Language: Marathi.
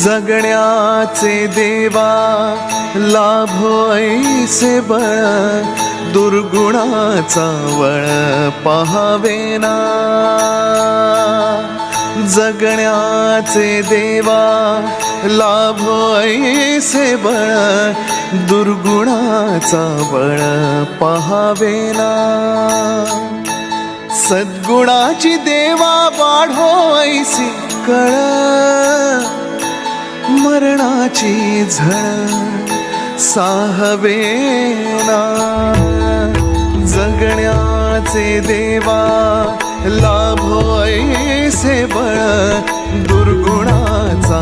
जगण्याचे देवा लाभो ऐसे बळ, दुर्गुणाचा वळ पहावेना। जगण्याचे देवा लाभो ऐसे बळ, दुर्गुणाचा बळ पहावेना। सद्गुणाची देवा वाढो ऐसी कळ, मरणाची झळ साहवेना। जगण्याचे देवा लाभो ऐसे बळ, दुर्गुणाचा